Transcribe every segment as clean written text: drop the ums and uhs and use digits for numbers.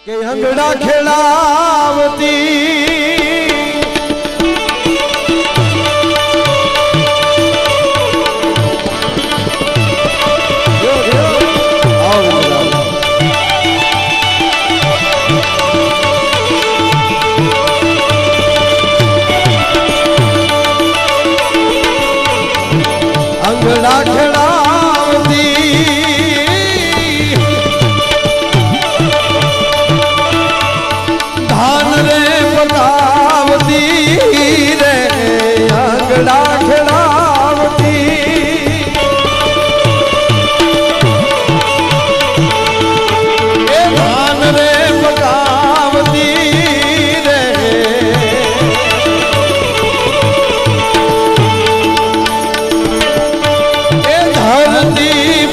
કે હંગડા ખેલાવતી અંગડા ખેલાવતી ધાન રે પતાવતી રે અંગડા ખેલાવતી એ ધાન રે પતાવતી રે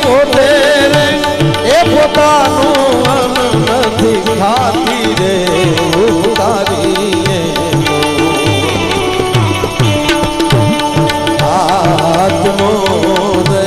પોતે રે એ પોતાનું અન્ન નથી ખાતી રે ઉતારી આત્મો રે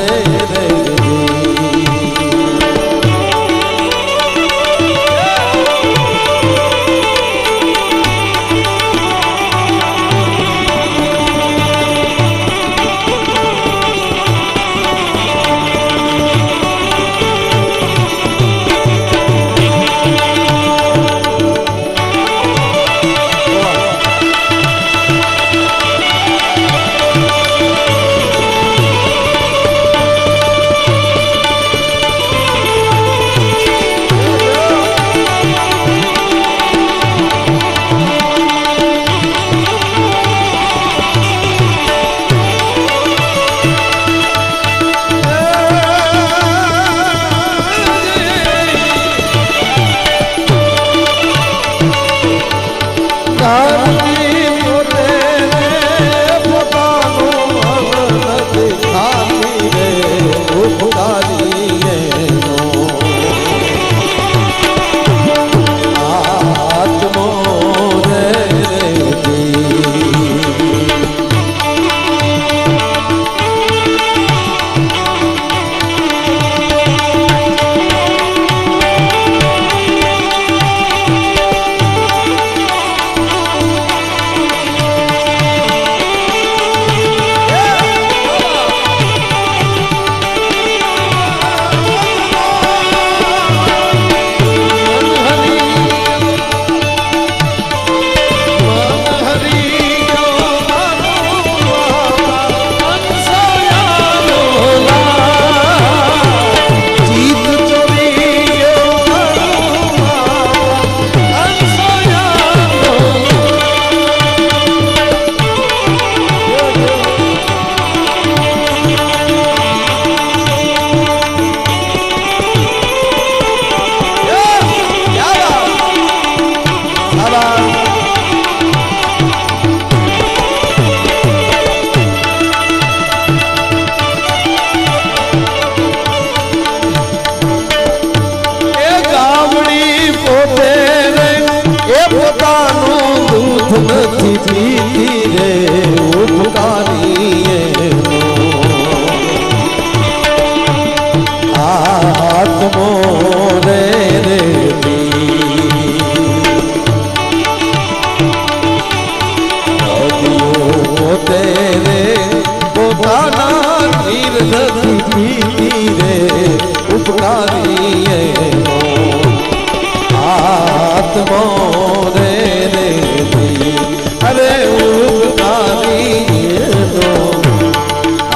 નથી પીતી રે ઉપકારી આત્મો રે રે પોતે રે પોતાના નીર નથી પીતી રે ઉપકારી આત્મો રે રે અરે ઉપકારી તો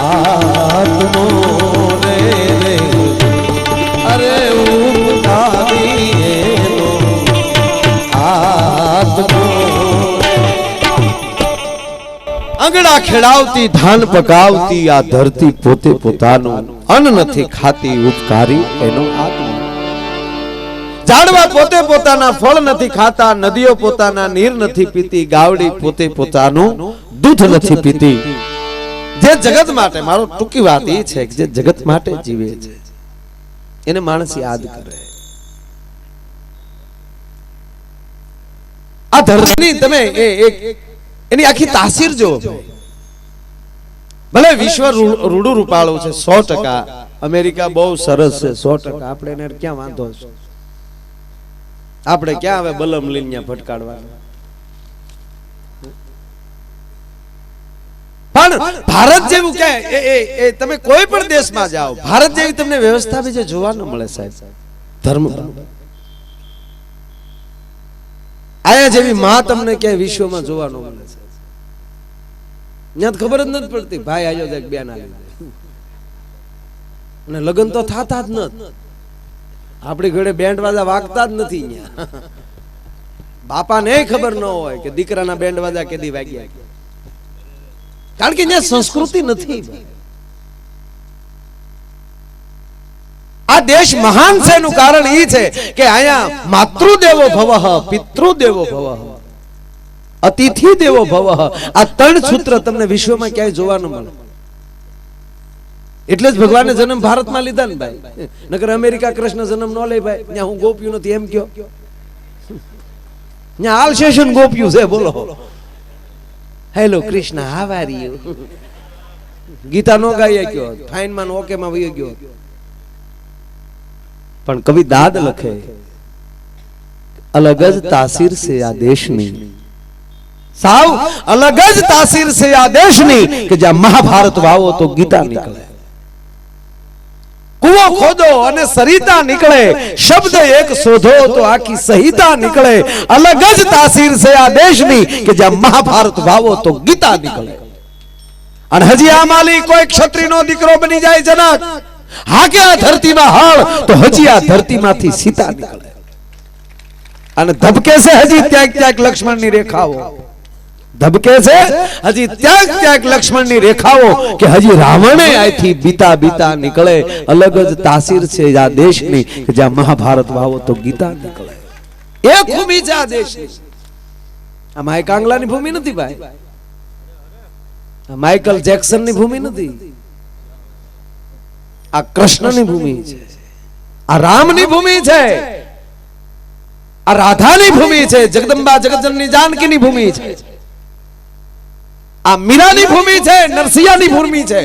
આત્મો રે રે અરે ઉપકારી તો આત્મો અંગડા ખેડાવતી ધાન પકાવતી આ ધરતી પોતે પોતાનું અન્ન નથી ખાતી ઉપકારી એનો આત્મા ઝાડવા પોતે પોતાના ફળ નથી ખાતા નદીઓ પોતાના નીર નથી પીતી ગાવડી પોતે પોતાનું દૂધ નથી પીતી જે જગત માટે મારો ટૂંકી વાત એ છે કે જે જગત માટે જીવે છે એને માણસ યાદ કરે આ ધરતીની તમે એની આખી તાસીર જો ભલે વિશ્વ રૂડું રૂપાળું છે 100% અમેરિકા બહુ સરસ છે 100% આપણે એને ક્યાં વાંધો છે આપણે ક્યાં હવે બલમ લઈને ફટકાડવાના? પણ ભારત જેવું કે તમે કોઈ પણ દેશમાં જાઓ, ભારત જેવી તમને વ્યવસ્થા બીજે જોવા ન મળે સાહેબ. ધર્મ આયા જેવી માં તમને ક્યાંય વિશ્વમાં જોવા ન મળે છે. ત્યાં ખબર જ નથી પડતી ભાઈ આવ્યો છે બેન આવી અને લગ્ન તો થાતા જ નથી. આપણી ઘરે બેન્ડ વાજા વાગતા જ નથી. અહીંયા બાપાને ખબર ન હોય કે દીકરાના બેન્ડ વાજા કેદી વાગ્યા, કારણ કે અહીંયા સંસ્કૃતિ નથી. આ દેશ મહાન છે એનું કારણ એ છે કે અહીંયા માતૃદેવો ભવઃ, પિતૃદેવો ભવઃ, અતિથિ દેવો ભવઃ, આ ત્રણ સૂત્ર તમને વિશ્વમાં ક્યાંય જોવા ન મળે. એટલે જ ભગવાને જન્મ ભારતમાં લીધા ને ભાઈ. નકર અમેરિકા કૃષ્ણ જન્મ ન લે ભાઈ. ત્યાં હું ગોપ્યું નથી એમ કયો, ત્યાં આલસેશન ગોપ્યું છે. બોલો hello Krishna, how are you. Gita નો ગાય ગયો, ફાઇન માં ઓકે માં વહી ગયો. પણ કવિ દાદ લખે, અલગ જ તાસીર છે આ દેશની, સાવ અલગ જ તાસીર છે આ દેશની, કે જ્યાં મહાભારત વાવો તો ગીતા નીકળે, કુવો ખોદો અને સરિતા નીકળે, શબ્દ એક શોધો તો આખી સંહિતા નીકળે. અલગ જ તાસીર છે આ દેશની, કે જ્યાં મહાભારત વાવો તો ગીતા નીકળે. અને હજી આ માલી કોઈ ક્ષત્રિયનો દીકરો બની જાય જનક, હાકે આ ધરતીમાં હળ તો હજી આ ધરતીમાંથી સીતા નીકળે. અને ધબકે છે હજી ત્યાગ ત્યાગ લક્ષ્મણની રેખાઓ, ધબકે છે હજી ત્યાગ ત્યાગ લક્ષ્મણની રેખાઓ, કે હજી રાવણે આથી બીતા બીતા નીકળે. અલગ જ તાસીર છે આ દેશની, કે જ્યાં મહાભારત વાવો તો ગીતા નીકળે. એક ભૂમિ છે આ દેશની. આ માય કાંગલાની ભૂમિ નથી ભાઈ, આ માઇકલ જેક્સનની ભૂમિ નથી, આ કૃષ્ણની ભૂમિ છે, આ રામની ભૂમિ છે, આ રાધાની ભૂમિ છે, જગદંબા જગતજનની જાનકીની ભૂમિ છે, આ મીરાની ભૂમિ છે, નરસિંહાની ભૂમિ છે.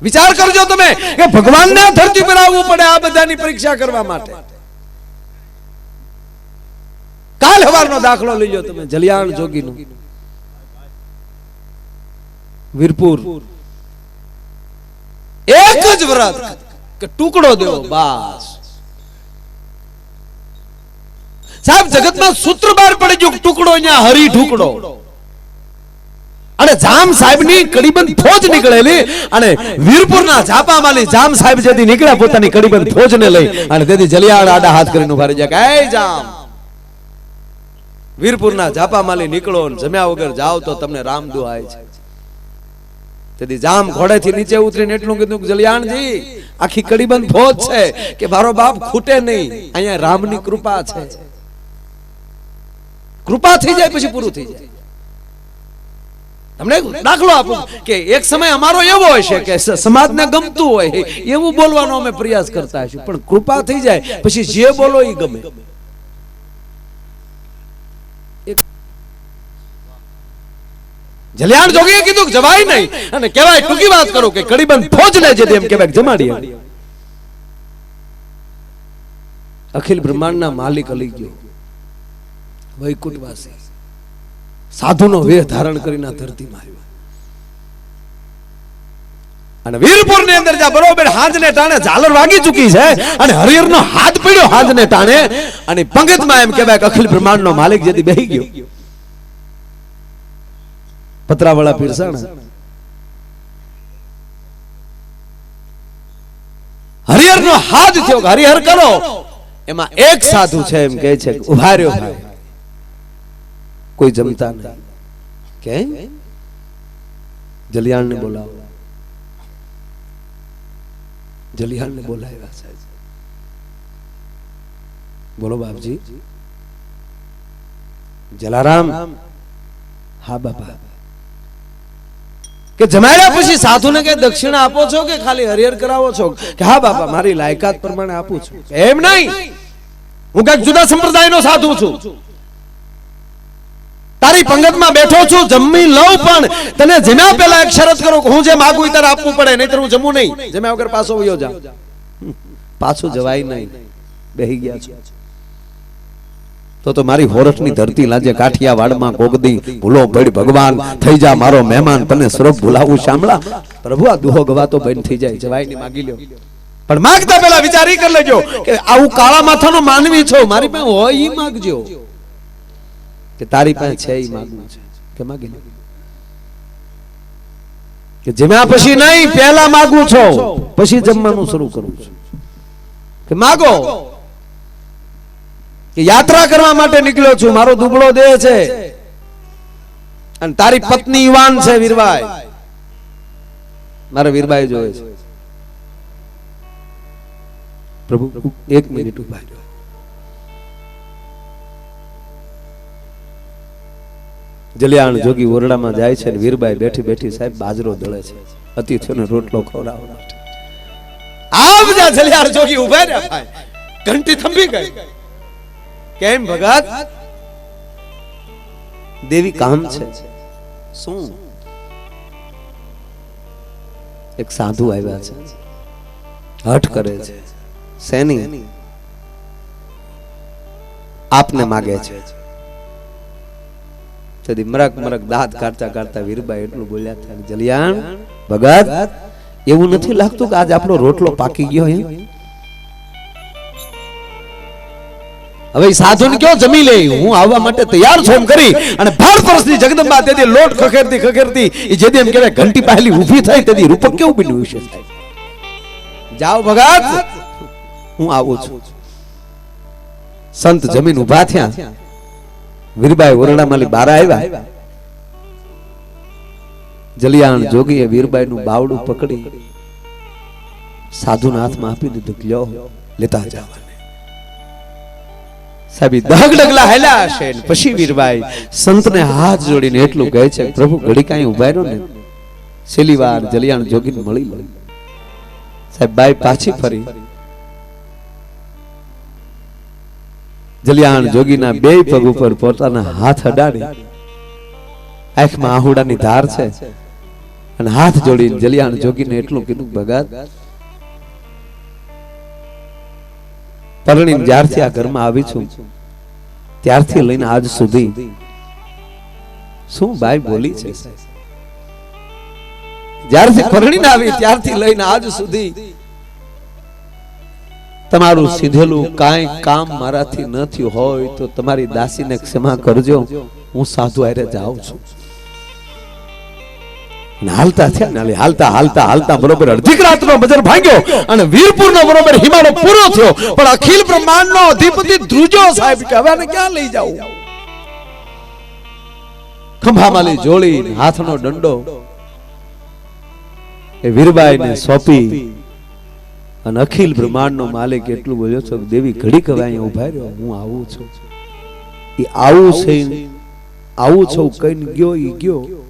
વિચાર કરજો તમે કે ભગવાનને ધરતી પર આવવું પડે આ બધાની પરીક્ષા કરવા માટે. કાલ સવારનો દાખલો લઈ લો તમે, જલિયાણ જોગીનો, વીરપુર. એક જ વ્રત કે ટુકડો દેવો બસ. સાહેબ જગતમાં સૂત્ર બહાર પડી ગયું, ટુકડો અહીંયા હરી ઢુકડો. અને જામ સાહેબની કડીબંધ ફોજ નીકળેલી, અને વીરપુરના ઝાપામાલી જામ સાહેબ જેથી નીકળ્યા પોતાની કડીબંધ ફોજને લઈ, અને તેથી જલિયાણ આડા હાથ કરીને ઉભા રહી જાય કે એ જામ, વીરપુરના ઝાપામાલી નીકળો, જમ્યા વગર જાઓ તો તમને રામ દુહાય છે. તેથી જામ ઘોડેથી નીચે ઉતરીને એટલું કીધું કે જલિયાણજી આખી કડીબંધ ફોજ છે કે મારો બાપ ખૂટે નહીં, અહીંયા રામની કૃપા છે. કૃપા થઈ જાય પછી પૂરું થઈ જાય. તમને દાખલો આપું કે એક સમય અમારો એવો હશે કે સમાજને ગમતું હોય એવું બોલવાનો અમે પ્રયાસ કરતા હશું, પણ કૃપા થઈ જાય પછી જે બોલો એ ગમે. જલિયાણ જોગીએ કીધું જવાય નહીં, અને કહેવાય ટૂંકી વાત કરો કે કડીબંધ ફોજને જે એમ કહેવાય જમાડી. અખિલ બ્રહ્માંડના માલિક અલી ગયો, વૈકુંઠવાસી, સાધુનો વેહ ધારણ કરીને ધરતીમાં આવ્યો. અને વીરપુરની અંદર જ્યાં બરોબર હાજને ટાણે ઝાલર વાગી ચૂકી છે, અને હરિહરનો હાથ પડ્યો હાજને ટાણે, અને પંગતમાં એમ કહેવાય કે અખિલ બ્રહ્માંડનો માલિક જેથી બેહી ગયો. પતરાવાળા પીરસાણા, હરિહરનો હાથ થયો, હરિહર કરો. એમાં એક સાધુ છે એમ કહે છે ઉભા રહ્યો ભાઈ, કોઈ જમતા નહીં, કે જલિયાણને બોલાવો. જલિયાણને બોલાવ્યા સાહેબ. બોલો બાપજી. જલારામ, હા બાપા. કે જમાડ્યા પછી સાધુને કે દક્ષિણા આપો છો કે ખાલી હરિહર કરાવો છો? કે હા બાપા મારી લાયકાત પ્રમાણે આપું છું. એમ નહીં, હું કઈક જુદા સંપ્રદાયનો સાધુ છું, તારી પંગતમાં બેઠો છું, જમી લઉં, પણ તને જમ્યા પહેલા એક શરત કરો કે હું જે માંગુ ત્યારે આપવું પડે, નહીતર હું જમું નહીં. જમ્યા વગર પાછો વયો જાઉં. પાછું જવાય નહીં, બેહી ગયા છો. તો મારી હોરઠની ધરતી લાજે કાઠિયાવાડમાં કોગદી ભૂલો પડ ભગવાન થઈ જા મારો મહેમાન તને સરફ ભૂલાવું શામળા પ્રભુ આ દુહો ગવાતો બંધ થઈ જાય જવાય ની માગી લ્યો પણ માંગતા પહેલા વિચારી કરી લેજો કે આવું કાળા માથાનો માનવી છો મારી પાસે હોય ઈ માંગજો કે તારી પાસે છે ઈ માંગવું છે કે માગી લે કે જમ્યા પછી નહીં પહેલા માંગું છો પછી જમવાનું શરૂ કરું છું કે માગો કે યાત્રા કરવા માટે નીકળ્યો છું મારો દુબળો દેહ છે અને તારી પત્ની યુવાન છે વીરબાઈ મારા વીરબાઈ જોવે છે પ્રભુ 1 મિનિટ ઉભા રહો જલિયાણ જોગી ઓરડામાં જાય છે વીરબાઈ બેઠી બેઠી સાહેબ બાજરો દળે છે અતિથિઓને રોટલો ખવડાવવા માટે આ બધા જલિયાણ જોગી ઉભા રહ્યા ભાઈ ઘંટી થંભી ગઈ કેમ ભગત દેવી કામ છે શું એક સાધુ આવ્યા છે હઠ કરે છે સેની આપને માગે છે તેથી મરક મરક દાંત કાઢતા કાઢતા વીરબાઈ એટલું બોલ્યા હતા જલિયાણ ભગત એવું નથી લાગતું કે આજ આપણો રોટલો પાકી ગયો એમ હવે સાધુને કયો જમી લે હું આવવા માટે તૈયાર છું એમ કરી અને ભાર પરસની જગદંબા તેથી લોટ ખખેરતી ખખેરતી એ જેદી એમ કહેવાય ઘંટી પહેલી ઊભી થઈ તેથી રૂપક કેવું બન્યું છે જાઓ ભગત હું આવું છું સંત જમીન ઊભા થયા વીરબાઈ ઓરડામાંથી બહાર આવ્યા જલિયાણ જોગીએ વીરબાઈ નું બાવડું પકડી સાધુના હાથમાં આપી દીધું લ્યો લેતા જાવ સાહેબ દહગ ડગલા હેલા હશે પછી વીરબાઈ સંતને હાથ જોડીને એટલું કહે છે પ્રભુ ઘડી કાંઈ ઉભા રહ્યો ને છેલ્લી વાર જલિયાણ જોગીને મળી લો સાહેબ બાઈ પાછી ફરી જલિયાણ જોગીના બે પગ ઉપર પોતાના હાથ અડાડી આંખમાં આહુડાની ધાર છે અને હાથ જોડીને જલિયાણ જોગીને એટલું કીધું ભગત પરણીને જ્યારથી આ ઘરમાં આવી છું ત્યારથી લઈને આજ સુધી શું બાઈ બોલી છે જ્યારથી પરણીને આવી ત્યારથી લઈને આજ સુધી તમારું સીધેલું કાંઈ કામ મારાથી ન થયું હોય તો તમારી દાસીને ક્ષમા કરજો હું સાધુ આરે જાઉં છું હાલતા થયા ને હાલતા હાલતા હાલતા બરોબર અડધી રાતનો બજર ભાંગ્યો અને વીરપુરનો બરોબર હિમાલય પૂરો થયો પણ અખિલ બ્રહ્માંડનો અધિપતિ ધ્રુજો સાહેબ કે હવે આને ક્યાં લઈ જાઉં ખંભામાલી જોડી હાથનો દંડો એ વીરબાઈને સોંપી અને અખિલ બ્રહ્માંડનો માલિક એટલું બોલ્યો છે દેવી ઘડી કવે અહીંયા ઉભા રહ્યો હું આવું છું એ આવું છે આવું છું કઈ ગયો ઈ ગયો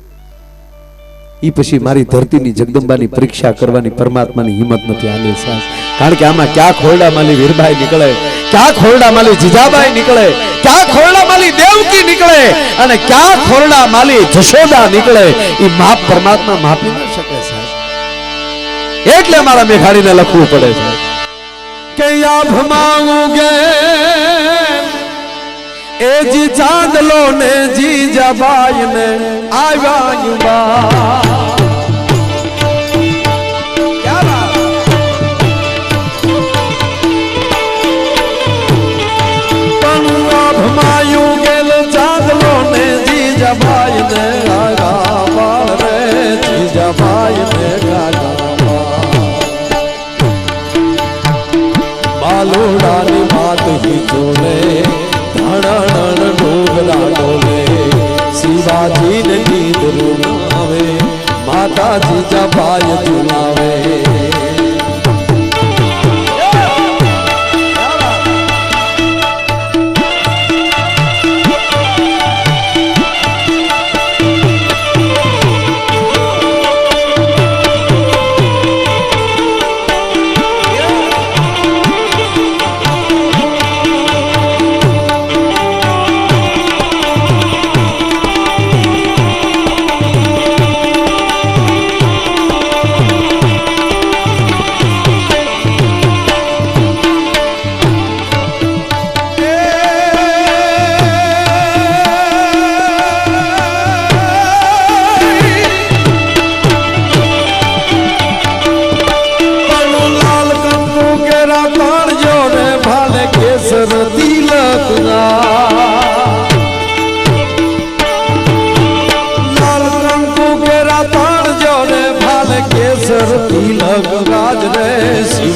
ઈ પછી મારી ધરતીની જગદંબાની પરીક્ષા કરવાની પરમાત્માની હિંમત નથી આલી સાહેબ કારણ કે આમાં ક્યાં ખોરડા માલી વીરબાઈ નીકળે ક્યાં ખોરડા માલી જીજાબાઈ નીકળે ક્યાં ખોરડા માલી દેવકી નીકળે અને ક્યાં ખોરડા માલી જશોદા નીકળે ઈ માપ પરમાત્મા માપી ન શકે સાહેબ એટલે મારા મેઘાણીને લખવું પડે છે કે આભમાં ઉગે એ જી ચાંદલો ને જીજાબાઈ ને આવ્યા શિવાજી ને ગીત રૂનાવે માતા જીજાબાઈ ઝુલાવે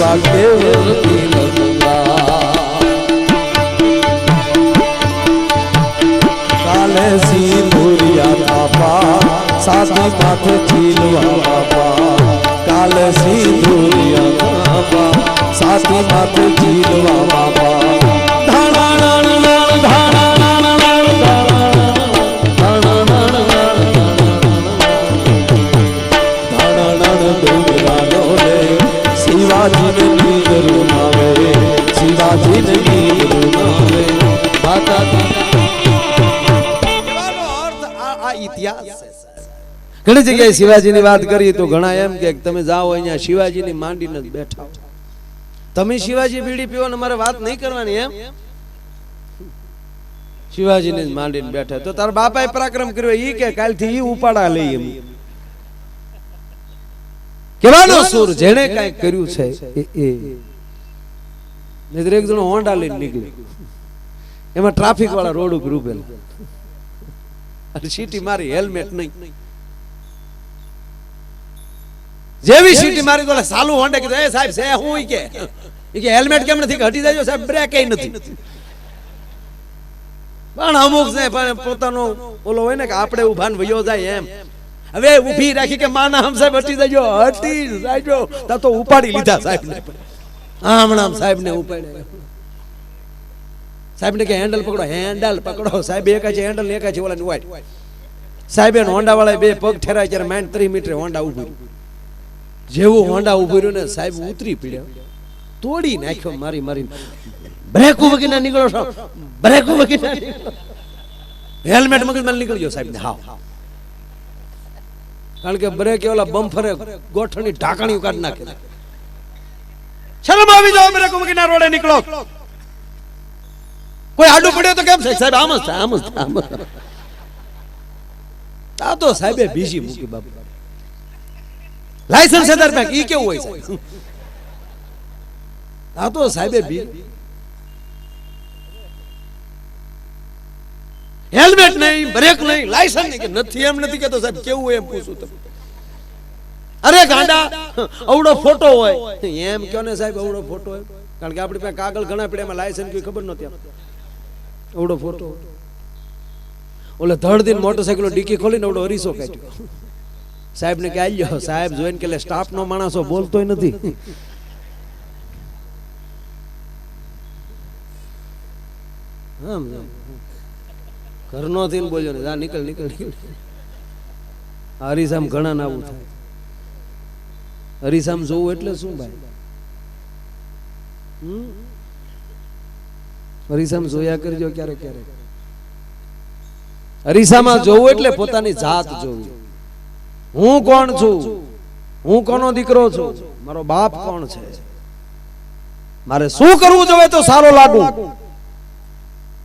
આ કેવળની લંકા કાલે સિંદુરિયા થાપા સાથી માથે ચીલવા બાપા કાલે સિંદુરિયા થાપા સાથી માથે ચીલવા બાપા ઘણી જગ્યાએ શિવાજીની વાત કરી તો ઘણા એમ કે તમે જાઓ અહીંયા શિવાજીની માંડીને જ બેઠા તમે શિવાજી બીડી પીવો ને મારે વાત નહીં કરવાની એમ શિવાજીને જ માંડીને બેઠા તો તારા બાપાએ પરાક્રમ કર્યો ઈ કે કાલથી ઈ ઉપાડા લઈ એમ કેવાનો સુર જેણે કાંઈ કર્યું છે એ નહીતર એક જણો હોન્ડા લઈને નીકળ્યો એમાં ટ્રાફિક વાળા રોડ ઉપર ઉભેલા અને સીટી મારી હેલ્મેટ નહીં જેવી સીટી મારી તો સાલું હોન્ડે કીધું એ સાહેબ છે હું કે હેલ્મેટ કેમ નથી હટી જાય સાહેબ બ્રેક નથી પણ અમુક છે પણ પોતાનો ઓલો હોય ને કે આપણે ઉભાન વયો જાય એમ હવે ઊભી રાખી કે માના હમ સાહેબ હટી જાજો તા તો ઉપાડી લીધા સાહેબ ને હમણાં સાહેબ ને ઉપાડે સાહેબ ને કે હેન્ડલ પકડો સાહેબ એક છે હેન્ડલ ને એક છે ઓલા વાઈટ સાહેબે હોન્ડા વાળા બે પગ ઠેરાય ત્યારે માઇન્ડ 3 મીટર હોન્ડા ઉભી જેવું હોન્ડા ઉભી રહ્યું ને સાહેબ ઉતરી પડ્યા તોડી નાખ્યો મારી બ્રેક વગી ના નીકળો છો બ્રેક વગી ના નીકળો હેલ્મેટ મગજમાં નીકળી ગયો સાહેબ ને હા કારણ કે બ્રેક ઓલા બમ્ફરે ગોઠણની ઢાંકણી કાઢી નાખે શરમ આવી જાવ બ્રેક વગી ના રોડે નીકળો કોઈ આડું પડ્યો તો કેમ સાહેબ આમ જ આ તો સાહેબે બીજી મૂકી બાપુ લાયસન્સ આધાર બેંક ઈ કેવું હોય સાહેબ આ તો સાહેબે હેલ્મેટ નહીં બ્રેક નહીં લાયસન્સ નહીં કે નથી એમ નથી કેતો સાહેબ કેવું હોય એમ પૂછું તમે અરે ગાંડા અવડો ફોટો હોય એમ કયો ને સાહેબ અવડો ફોટો હોય કારણ કે આપણી પાસે કાગળ ઘણા પડ્યા એમાં લાયસન્સ કોઈ ખબર નહોતી અવડો ફોટો ઓલે ધડ દિન મોટરસાઇકલ ડીકી ખોલીને અવડો અરીસો કાઢ્યો સાહેબ ને કે આલ્યો સાહેબ જોઈને કે સ્ટાફ નો માણસો બોલતોય નથી ઘરનો થઈને બોલ્યો ને નીકળ હરીસામ ઘણા ના આવું થાય હરીસામ જોવું એટલે શું ભાઈ હરીસામ જોયા કરજો ક્યારેક હરીસામાં જોવું એટલે પોતાની જાત જોવી હું કોણ છું હું કોનો દીકરો છું મારો બાપ કોણ છે મારે શું કરવું જોઈએ તો સારો લાગુ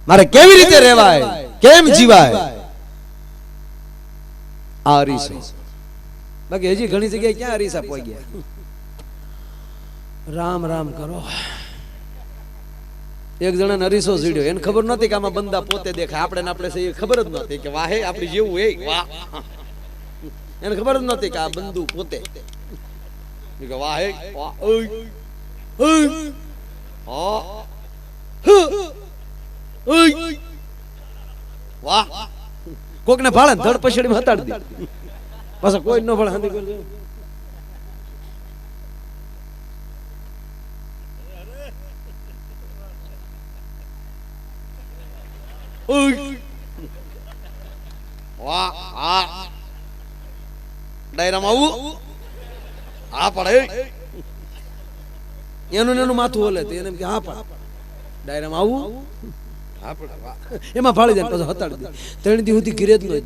મારે કેવી રીતે રહેવાય કેમ જીવાય આ હરીસો બાકી હજી ઘણી જગ્યાએ ક્યાં હરીસા પહોંચી ગયા રામ રામ કરો એક જણા હરીસો સીડ્યો એને ખબર નહોતી કે આમાં બંદા પોતે દેખાય આપણે ખબર જ નહોતી કે વાહે આપણી જેવું એ વાહ એને ખબર જ નહોતી કે આ બંદુ પોતે વાહે વાહ કોક ને ફાળે ધડ પછડી હતાડી દે પાછા કોઈ ન ફાળે હાંધી કરી વાહ આ ડાયરામાં આવું હા પડે એનું માથું ઓલે એને કે હા પડ ડાયરામાં આવું હા પડે એમાં ફાળી જાય પાછો હતાડી દે 3 દી સુધી ઘરે જ ન ગયો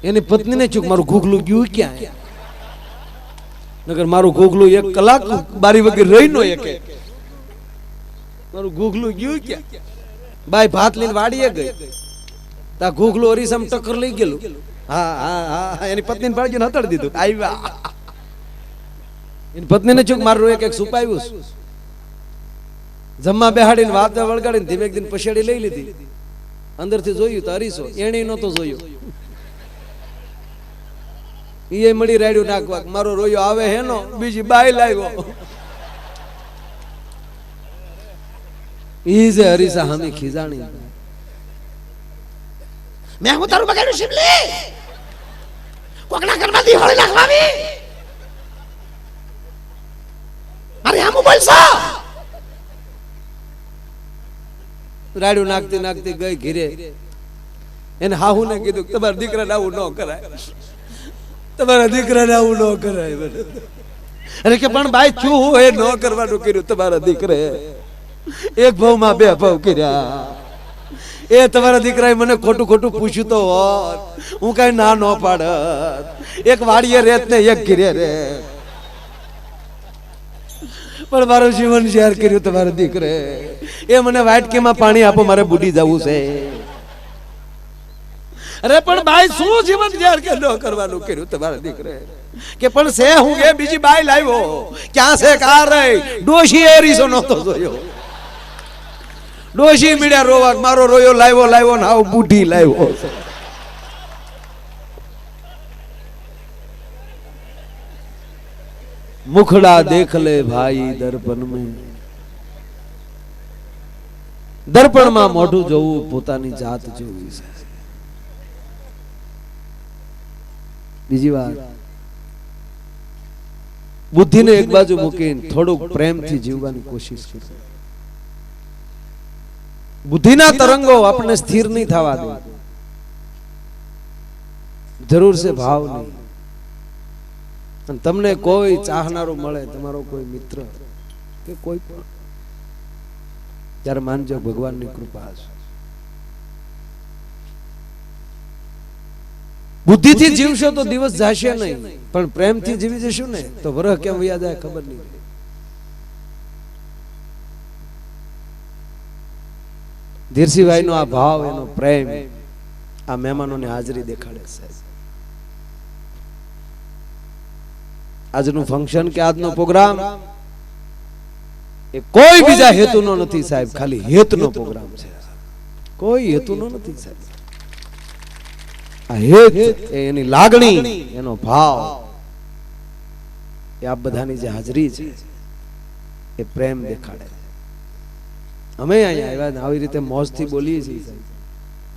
એની પત્નીને ચૂક મારું ઘૂઘલું ગયું ક્યાં નગર મારું ઘૂઘલું 1 કલાક બારી વગર રહી નો એકે મારું ઘૂઘલું ગયું ક્યાં બાઈ ભાત લઈને વાડીએ ગઈ તા ઘૂઘલું અરીસામ ટક્કર લઈ ગયેલું હા એની પત્નીને પાડી હતાડી દીધું આવ્યા એની પત્નીને ચૂક મારું એક સુપાવ્યું જમવા બેહાડીને વાત વળગાડીને ધીમે એક દિન પછાડી લઈ લીધી અંદરથી જોયું તો અરીસો એને નહોતો જોયો એ મળી રાડ્યું નાખવા મારો રોયો આવે હેનો બીજી બાઈ લાવ્યો ઈ જે હરીસા હમી ખીજાણી મેં હું તારું બગાડ્યું શિવલી કોકના ઘરમાં દી હોળી નાખવાવી મારે આમ બોલશો રાડ્યું નાખતી નાખતી ગઈ ઘીરે એને હાહુ ને કીધું તમારા દીકરાને આવું ન કરાય તમારા દીકરાને આવું ન કરાય અરે કે પણ ભાઈ શું એ ન કરવાનું કર્યું તમારા દીકરે એક ભાવમાં બે ભાવ કર્યા એ તમારા દીકરાએ મને ખોટું ખોટું પૂછ્યું તો હોત હું કઈ ના ન પાડત એક વાડીએ રેત ને એક ઘીરે રે પણ મારું જીવન શેર કર્યું તમારા દીકરે એ મને વાટકીમાં પાણી આપો મારે બુડી જવું છે અરે પણ ભાઈ શું જીવન શેર કે ન કરવાનું કર્યું તમારા દીકરે કે પણ છે હું એ બીજી બાઈ લાવ્યો ક્યાં છે કાર રહી ડોશી એ રીસો નતો જોયો ડોશી મીડિયા રોવા મારો રોયો લાવ્યો ને આવ બુઢી લાવ્યો मुखड़ा देख ले भाई दर्पण में दर्पण में मोढું જોવું પોતાની જાત જોવી છે બીજી વાત બુદ્ધિને એક બાજુ મૂકીને થોડુંક પ્રેમથી જીવવાની કોશિશ કરો બુદ્ધિના તરંગો આપણે સ્થિર નહીં થવા દે જરૂર છે ભાવ નહીં અને તમને કોઈ ચાહનારો મળે તમારો કોઈ મિત્ર કે કોઈ પણ ત્યારે માનજો ભગવાનની કૃપા છે બુદ્ધિથી જીવશો તો દિવસ જશે નહીં પણ પ્રેમથી જીવી જશું ને તો વરહ કેમ વયા જાય ખબર નહીં ધીરસિંહભાઈ નો આ ભાવ એનો પ્રેમ આ મહેમાનોની હાજરી દેખાડે છે આજનું ફંક્શન કે આજનો પ્રોગ્રામ એ કોઈ બીજા હેતુનો નથી સાહેબ ખાલી હેતનો પ્રોગ્રામ છે કોઈ હેતુનો નથી સાહેબ આ હેત એની લાગણી એનો ભાવ એ આપ બધાની જે હાજરી છે એ પ્રેમ દેખાડે અમે અહીંયા આવ્યા આવી રીતે મોજથી બોલીએ છીએ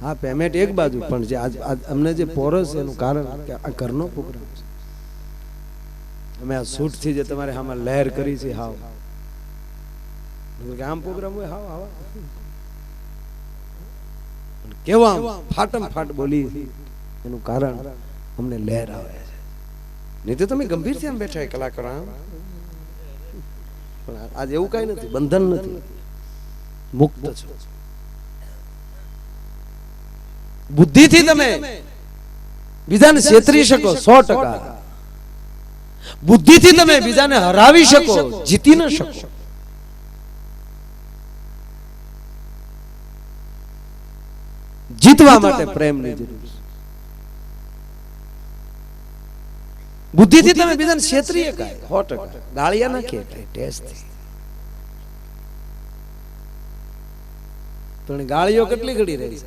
હા પેમેન્ટ એક બાજુ પણ જે અમને જે પોરસ એનું કારણ કે આ ઘરનો પ્રોગ્રામ છે અમે આ શૂટ થી જે તમારે આમાં લહેર કરી છે હાવ આમ પ્રોગ્રામ હોય હાવ હાવ કેવા ફાટમ ફાટ બોલી એનું કારણ અમને લહેર આવે છે નહીં તો તમે ગંભીર થી આમ બેઠા કલાકાર પણ આજે એવું કઈ નથી બંધન નથી મુક્ત છો બુદ્ધિથી તમે બીજાને છેતરી શકો 100% બુદ્ધિથી તમે બીજાને હરાવી શકો જીતી ન શકો જીતવા માટે પ્રેમની જરૂર છે બુદ્ધિથી તમે બીજાને છેતરી શકાય 100% ગાળિયા નાખી શકાય ટેસ્ટથી પણ ગાળીઓ કેટલી ઘડી રહી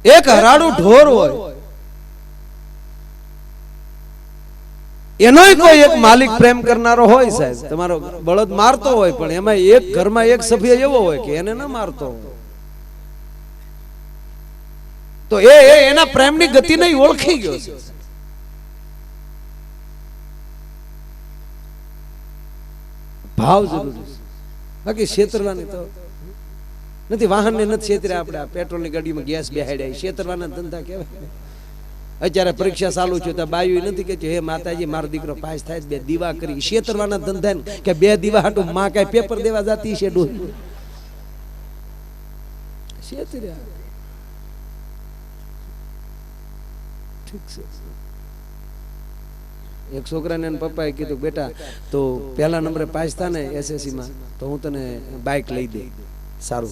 છે એક હરાડું ઢોર હોય એનો કોઈ એક માલિક પ્રેમ કરનારો હોય સાહેબ તમારો બળદ મારતો હોય પણ એમાં એક ઘરમાં એક સભ્ય એવો હોય કે એને ન મારતો હોય તો એના પ્રેમની ગતિને ઓળખી ગયો છે ભાવ જરૂરી છે બાકી છેતરવાની તો નથી વાહન ને નથી છેતરે આપણે પેટ્રોલ ની ગાડીમાં ગેસ બેહાડ્યા છેતરવાના ધંધા કહેવાય અત્યારે પરીક્ષા ચાલુ છે તો બાયું નથી કે હે માતાજી મારો દીકરો પાસ થાય બે દીવા કરી છેતરવાના ધંધા ને કે બે દીવા હાટું માં કઈ પેપર દેવા જતી છે ડોહી છેતર્યા ઠીક છે એક છોકરાને એના પપ્પાએ કીધું બેટા તો પહેલા નંબરે પાસ થા ને એસએસસી માં તો હું તને બાઇક લઈ દે સારું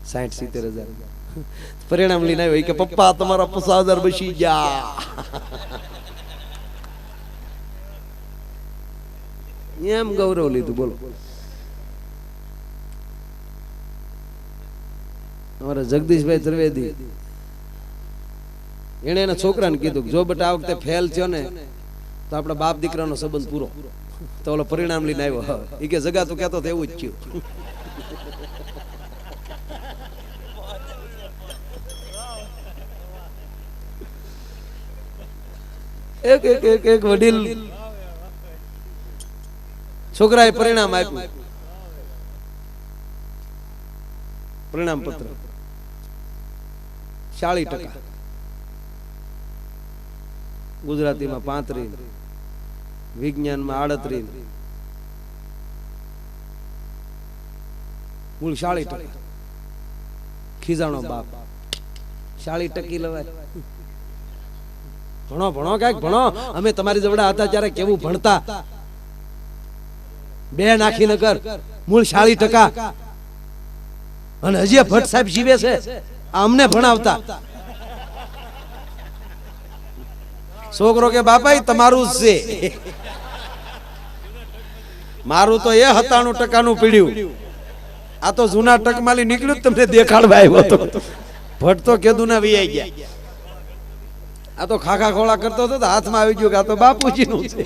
60-70,000 પરિણામ લઈને આવ્યો કે પપ્પા તમારા 50,000 બચી ગયા એમ ગૌરવ લીધું બોલો અમારા જગદીશભાઈ ત્રિવેદી એને એના છોકરાને કીધું કે જો બેટા આ વખતે ફેલ થયો ને તો આપણા બાપ દીકરાનો સંબંધ પૂરો. તો ઓલો પરિણામ લઈને આવ્યો. એ કે જગા તું કહેતો એવું જ થયું. એક એક એક એક વડીલ છોકરાએ પરિણામ આપ્યું. પરિણામ પત્ર 40%, ગુજરાતીમાં 35, વિજ્ઞાનમાં 38, મૂળ 40%. ખીજાણો બાપ 40% લવાય. ભણો ભણો કઈક ભણો. અમે તમારી જોડે હતા ત્યારે કેવું ભણતા. 2 નાખી ન કર, મૂળ 40%. અને હજી ભટ્ટ સાહેબ જીવે છે, અમને ભણાવતા. છોકરો કે બાપા ઈ તમારું જ છે. મારું તો એ 97% પીડ્યું. આ તો જૂના ટકમાલી નીકળ્યું તમને દેખાડવા આવ્યો હતો. ભટ્ટ તો કેદું ના વીઆઈ ગયા. આ તો ખાખા ખોળા કરતો હતો તો હાથમાં આવી ગયું કે આ તો બાપુજીનું છે.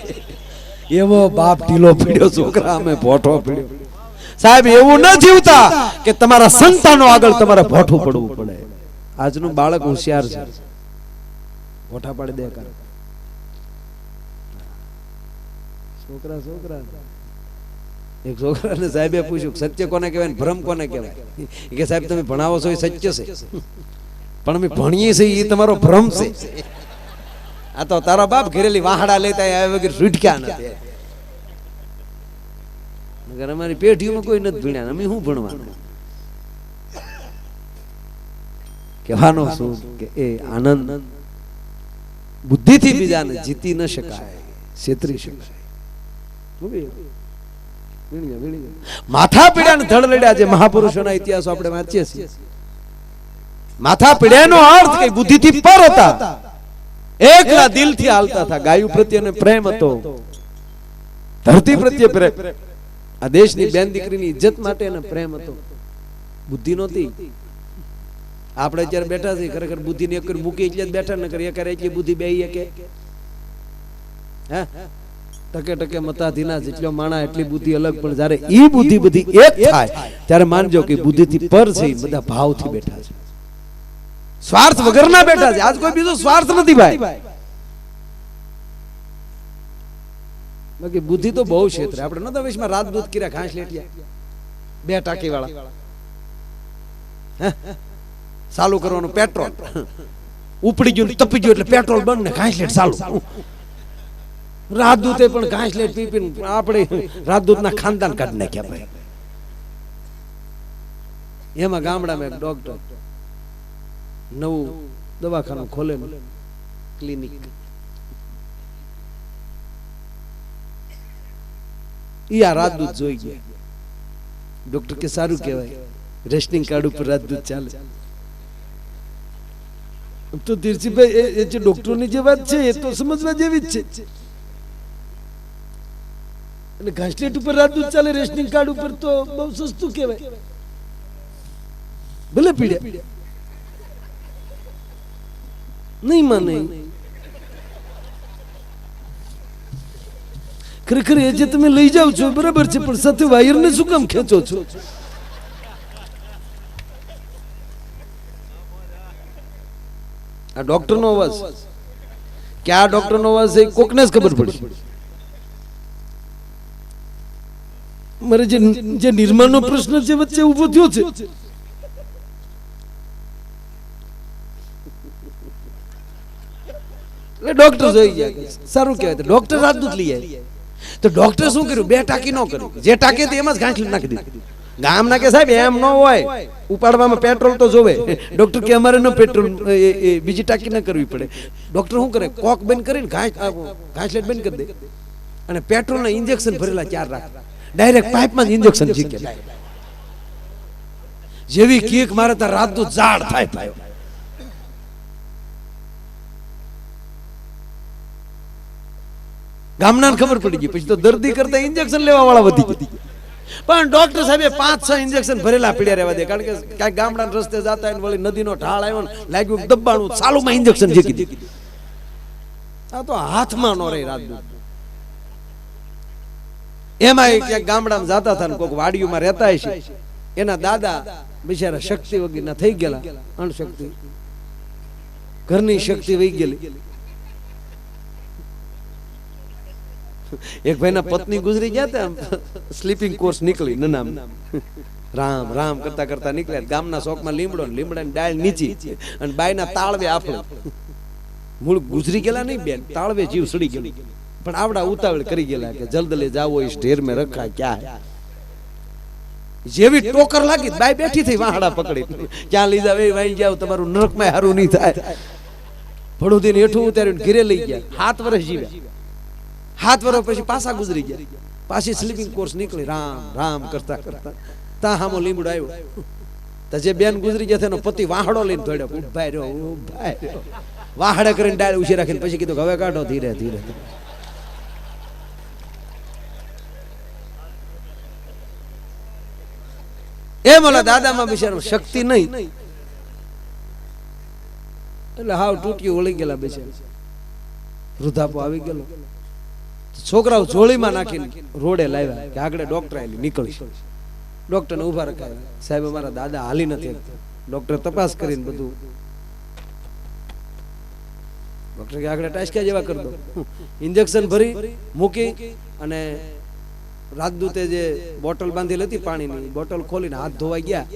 એવો બાપ ઢીલો પીડ્યો છોકરા, અમે ભોઠો પીડ્યો. સાહેબ એવું ન જીવતા કે તમારા સંતાનો આગળ તમારે ભોઠું પડવું પડે. આજનું બાળક હોશિયાર છે, ભોઠા પાડી દે કરે. છોકરા છોકરા એક છોકરાને સાહેબે પૂછ્યું સત્ય કોને કહેવાય ને ભ્રમ કોને કહેવાય. કે સાહેબ તમે ભણાવો છો એ સત્ય છે, પણ અમે ભણીએ છીએ એ તમારો ભ્રમ છે. આ તો તારા બાપ ઘરેલી વાહડા લેતા આવ્યા વગર છૂટક્યા નથી. અમારી પેઢીઓમાં કોઈ નથી ભણ્યા, અમે શું ભણવાનું. કહેવાનો શું કે એ આનંદ બુદ્ધિથી બીજાને જીતી ન શકાય, છેતરી શકાય. માથા પીડ્યા ને ધડ લડ્યા. જે મહાપુરુષોના ઇતિહાસો આપણે વાંચીએ છીએ, માથા પીડ્યાનો અર્થ કે બુદ્ધિથી પર હતા, એકલા દિલથી હાલતા હતા. ગાયું પ્રત્યે પ્રેમ હતો, ધરતી પ્રત્યે પ્રેમ, આ દેશની બેન દીકરીની ઇજ્જત માટે પ્રેમ હતો, બુદ્ધિ નહોતી. આપણે અત્યારે બેઠા છીએ, ખરેખર બુદ્ધિ ને એક મૂકી એટલે બેઠા ન કરી કરે એટલી બુદ્ધિ બેહી કે હે ટકે ટકે મતાધીના જેટલો માણા એટલી બુદ્ધિ અલગ. પણ જ્યારે ઈ બુદ્ધિ બધી એક થાય ત્યારે માનજો કે બુદ્ધિથી પર છે, બધા ભાવથી બેઠા છે, સ્વાર્થ વગરના બેઠા છે. આજ કોઈ બીજો સ્વાર્થ નથી ભાઈ. બાકી બુદ્ધિ તો બહુ ક્ષેત્રે. આપણે નતા વિશમાં રાત દૂધ કર્યા ઘાસ લેટિયા 2 ટાંકી વાળા, ચાલુ કરવાનું પેટ્રોલ ઉપડી ગયું તપી ગયું એટલે પેટ્રોલ બંધ ને ઘાસ લેટ ચાલુ. રાજદૂતે પણ ઘાસ લેટ પી પીને આપણે રાજદૂતના ખાનદાન કાઢી નાખ્યા ભાઈ. એમાં ગામડામાં એક ડોક્ટર નવું દવાખાનું ખોલે, ક્લિનિક. ઈ આ રાજદૂત જોઈ ગયા. ડોક્ટર કે સારું કહેવાય, રેશનિંગ કાર્ડ ઉપર રાજદૂત ચાલે. તો ધીરજીભાઈ એ જે ડોક્ટરની જે વાત છે એ તો સમજવા જેવી જ છે. અને ઘાસલેટ ઉપર રાજદૂત ચાલે, રેશનિંગ કાર્ડ ઉપર તો બહુ સસ્તું કહેવાય. ભલે પીડ્યા નહીં માને. ખરેખર એ જે તમે લઈ જાવ છો બરાબર છે, પણ સાથે વાયરને શું કામ ખેંચો છો? આ ડોક્ટર નો અવાજ, કે આ ડોક્ટર નો અવાજ છે કોકને જ ખબર પડી. મારે જે નિર્માણનો પ્રશ્ન છે વચ્ચે ઉભો થયો છે, એટલે ડોક્ટર જોઈ ગયા. સારું કહેવાય. તો ડોક્ટર રાજદૂત લઈ આવી. તો ડોક્ટર શું કર્યું? 2 ટાંકી ન કર્યું. જે ટાંકી હતી એમાં જ ઘાંટલી નાખી દીધી. ગામના કે સાહેબ એમ ન હોય, ઉપાડવામાં પેટ્રોલ તો જોવે. ડોક્ટર કે અમારે ન પેટ્રોલ બીજી ટાંકી ન કરવી પડે. ડોક્ટર શું કરે? કોક બંધ કરીને ઘાસલેટ બંધ કરી દે અને પેટ્રોલના ઇન્જેક્શન ભરેલા 4 રાખ, ડાયરેક્ટ પાઇપમાં જ ઇન્જેક્શન જીકે. જેવી કીક મારે તો રાજદૂત ઝાડ થાય ભાઈ. ગામનાને ખબર પડી ગઈ. પછી તો દર્દી કરતા ઇન્જેક્શન લેવા વાળા વધી ગયા. પણ ડોક્ટર સાહેબે 5-6 ઇન્જેક્શન ભરેલા પીડ્યા રહેવા દે, કારણ કે કાંઈક ગામડાના રસ્તે જતા હોય ને વળી નદીનો ઢાળ આવ્યો ને લાગ્યું દબાણું ચાલુમાં ઇન્જેક્શન જીકી દીધું. આ તો હાથમાં નો રહી રાજદૂત. એમાં ક્યાંક ગામડામાં જતા હતા ને કોઈક વાડીઓમાં રહેતા હશે, એના દાદા બિચારા શક્તિ વગરના થઈ ગયેલા, અણશક્તિ, ઘરની શક્તિ વહી ગયેલી. એક ભાઈના પત્ની ગુજરી ગયા હતા, સ્લીપિંગ કોર્સ નીકળી નનામ, રામ રામ કરતા કરતા નીકળ્યા, ગામના ચોકમાં લીમડો, લીમડાની ડાળ નીચી અને બાયના તાળવે આફળો. મૂળ ગુજરી ગયેલા નહીં બેન, તાળવે જીવ સડી ગયેલો, પણ આવડા ઉતાવળ કરી ગયેલા કે જલ્દી જાવો ઇસ ઢેર મેં રખા ક્યાં હે. જેવી ટોકર લાગી બાય બેઠી થઈ, વાહડા પકડી, ક્યાં લઈ જાવ, વાઈ જાવ, તમારું નરકમાં હારું નહીં થાય. ભડું હેઠું ઉતાર્યું, ઘીરે લઈ ગયા, 7 વર્ષ જીવ્યા. 7 વર્ષ પછી પાછા ગુજરી ગયા, પાછી સ્લીપિંગ કોર્સ નીકળી, રામ રામ કરતા કરતા તા હામો લીમડો આવ્યો. તો જે બેન ગુજરી ગયા એનો પતિ વાહડો લઈને દોડ્યો, ઉભા રહ્યો, વાહડા કરીને ડાળ ઉછી રાખીને પછી કીધું હવે કાઢો, ધીરે ધીરે. એમ ઓલા દાદામાં બિચારો શક્તિ નહીં, એટલે હાવ તૂટ્યું વળી ગયેલા બિચારા, વૃદ્ધાપો આવી ગયેલો. છોકરાઓ જોળીમાં નાખીને રોડે લાવ્યા કે આગળ ડોક્ટર આલી નીકળી. ડોક્ટરને ઉભા રખાયા, સાહેબ અમારા દાદા હાલી નથી. ડોક્ટર તપાસ કરીને બધું, ડોક્ટર કે આગળ ટાસક્યા જેવા કરી દો. ઇન્જેક્શન ભરી મૂકી અને રાજદૂતે જે બોટલ બાંધેલી હતી પાણીની, બોટલ ખોલીને હાથ ધોવાઈ ગયા,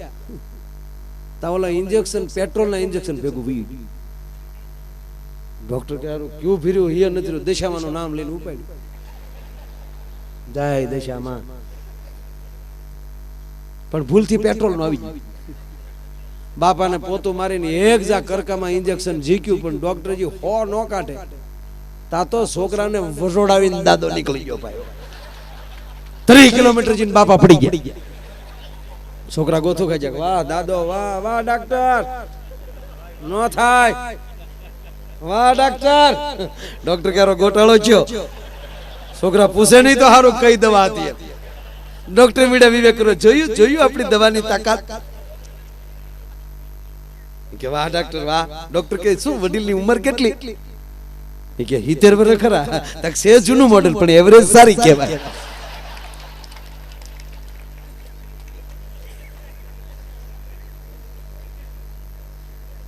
તા ઓલા ઇન્જેક્શન, પેટ્રોલના ઇન્જેક્શન ભેગું વી. ડોક્ટર કે ક્યું ભીર્યું, હિયર નથી રહ્યું, દશામાનું નામ લઈને ઉપાડ્યું, જય દશામાં. પણ ભૂલથી પેટ્રોલ નો આવી ગયું. બાપાને પોતું મારીને એક જા કરકામાં ઇન્જેક્શન ઝીક્યું, પણ ડોક્ટરજી હો નો કાઢે, તા તો છોકરાને વરોડાવીને દાદો નીકળી ગયો ભાઈ. 3 કિલોમીટર જઈને બાપા પડી ગયા. છોકરા ગોથું ખાઈ જાય, વાહ દાદો, વાહ વાહ ડાક્ટર, નો થાય, વાહ ડાક્ટર. ડોક્ટર ક્યારો ગોટાળો થયો, છોકરા પૂછે નહીં તો સારું કઈ દવા હતી. ડોક્ટર મીડિયા વિવેક કરો, જોયું જોયું આપણી દવાની તાકાત. કે વાહ ડાક્ટર વાહ. ડોક્ટર કે શું વડીલની ઉંમર કેટલી? કે 70 વર્ષ ખરા. તક છે જૂનું મોડેલ પણ એવરેજ સારી કહેવાય.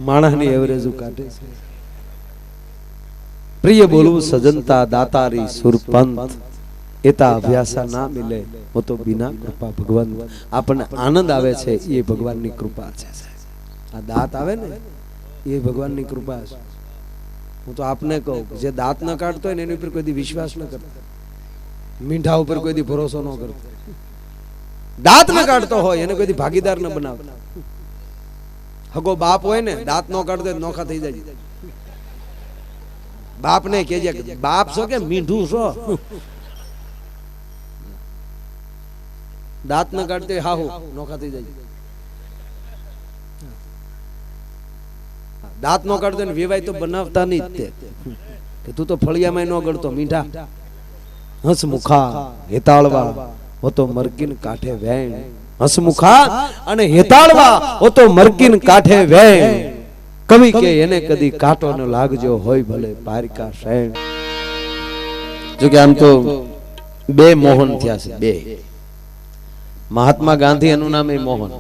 માણસની એવરેજ કાઢે છે. પ્રિય બોલવું સજનતા દાતારી સુરપંત, એતા અભ્યાસા ના મિલે वो तो बिना कृपा भगवान. આપણને આનંદ આવે છે એ ભગવાનની કૃપા છે. આ દાંત આવે ને એ ભગવાનની કૃપા છે. હું તો આપને કહું, જે દાંત ન કાઢતો હોય ને એની ઉપર કોઈ દી વિશ્વાસ ન કરતો, મીંઢા ઉપર કોઈ દી ભરોસો ન કરતો. દાંત ન કાઢતો હોય એને કોઈ દી ભાગીદાર ન બનાવતો. હગો બાપ હોય ને દાંત ન કાઢતો નોખા થઈ જાય. બાપ ને કેજે બાપ છો કે મીંઢું છો, દાંત ન કાઢતે હાહુ નોખા થઈ જાય. દાંત નો કાઢતો ને વેવાય તો બનાવતા નહીં તે કે તું તો ફળિયામાં ન ગળતો મીઠા. હસમુખા હેતાળવા હો તો મરકીન કાંઠે વેણ. હસમુખા અને હેતાળવા હો તો મરકીન કાંઠે વેણ. કવિ કે એને કદી કાંટો ન લાગજો, હોય ભલે પારિકા શેણ. જો કે આમ તો 2 મોહન થયા છે, 2. મહાત્મા ગાંધી એનું નામ એ મોહન,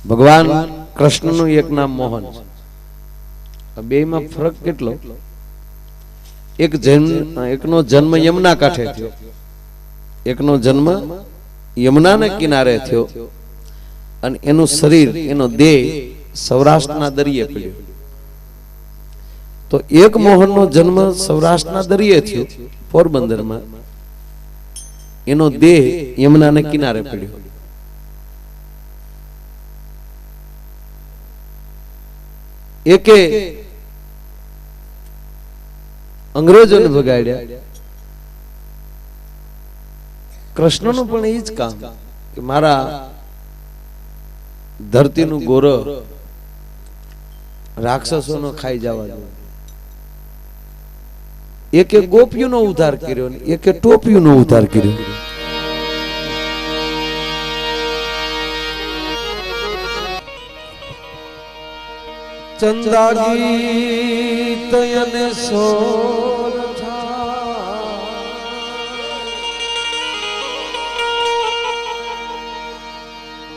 ભગવાન કૃષ્ણનું એક નામ મોહન. 2 માં ફરક કેટલો? એકનો જન્મ યમુના કાંઠે થયો, એકનો જન્મ યમુનાના કિનારે થયો, અને એનું શરીર, એનો દેહ સૌરાષ્ટ્રના દરિયે પડ્યો. તો એક મોહનનો જન્મ સૌરાષ્ટ્રના દરિયે થયો પોરબંદરમાં, એનો દેહ યમુનાના કિનારે પડ્યો. એકે અંગ્રેજોને ભગાડ્યા. કૃષ્ણનું પણ એ જ કામ કે મારા ધરતીનું ગોરવ રાક્ષસોનો ખાઈ જવા દો. એકે ગોપીઓનો ઉદ્ધાર કર્યો ને એકે ટોપીઓનો ઉદ્ધાર કર્યો. ચંદા ગીત અને સોર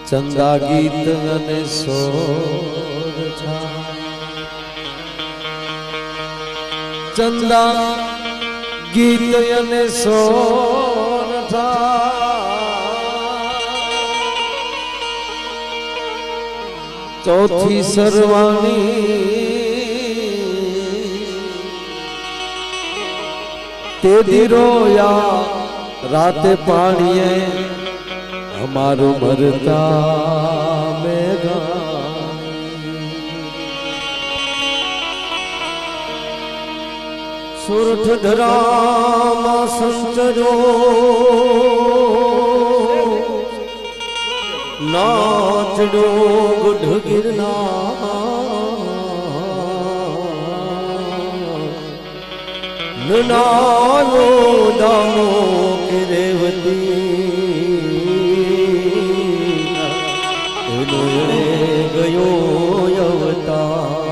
ચંદા ગીત અને સોર ચંદા ગીત અને સોર ચોથી સરવાણી તે દિરોયા રાતે પાણીએ અમારું મરતા મેઘા સુરઠ ધરામાં સંચરો નાચડો ગુઢ ગિરનાર નાનો દામો કે રેવતી ગયો અવતાર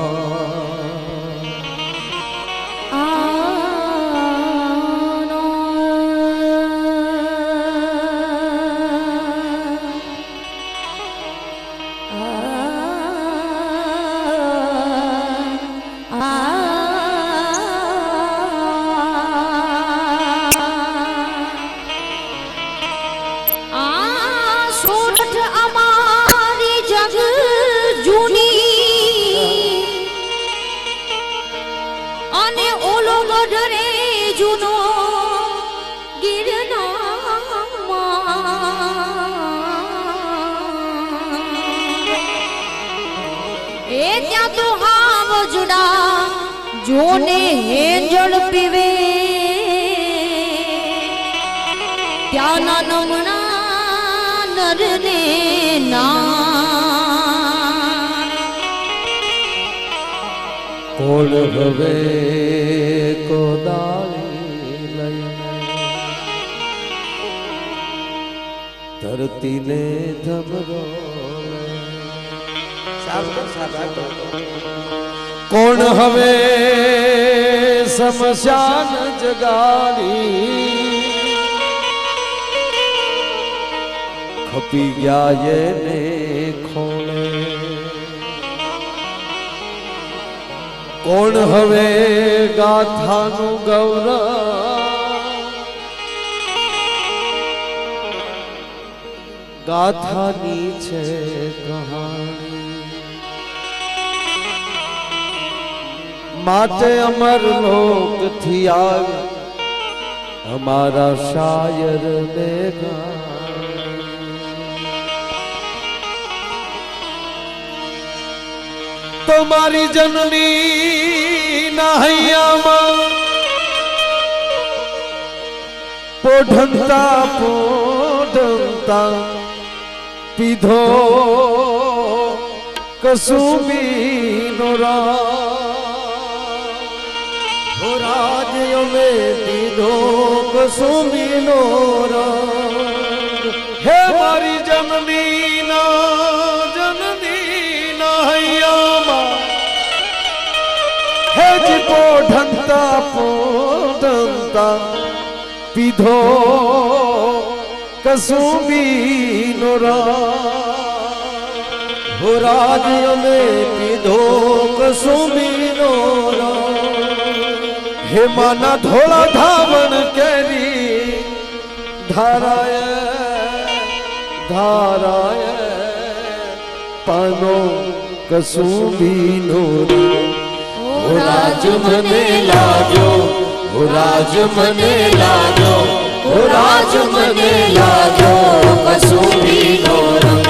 જોને હેંજળ પીવે ત્યાંના નમણા નરને ના કોળ હવે કોદાળી લઈને ધરતીને ધમરો કોણ હવે સમશાન જગાડી ખપી ગયા એને ખોળે કોણ હવે ગાથાનું ગૌરવ ગાથાની છે કહાણી માટે અમર લોક થી આવ્યા અમારા શાયર બેગા તમારી જનની ના હૈયામાં પોઢંતા પોઢંતા પીધો કસુબીનો રાજ્ય મેં પીધો કસુબીનો હે મારી જનની ના હૈયામાં હે જી પોઢંતા પોઢંતા પીધો કસુબીનો હો રાજ્ય મેં પીધો કસુબીનો હે માના ધોળા ધાવણ કેરી ધારાય ધારાય પાનો કસુબીનો રાજ મને લાજો રાજ મને લાજો રાજ મને લાજો કસુબીનો રંગ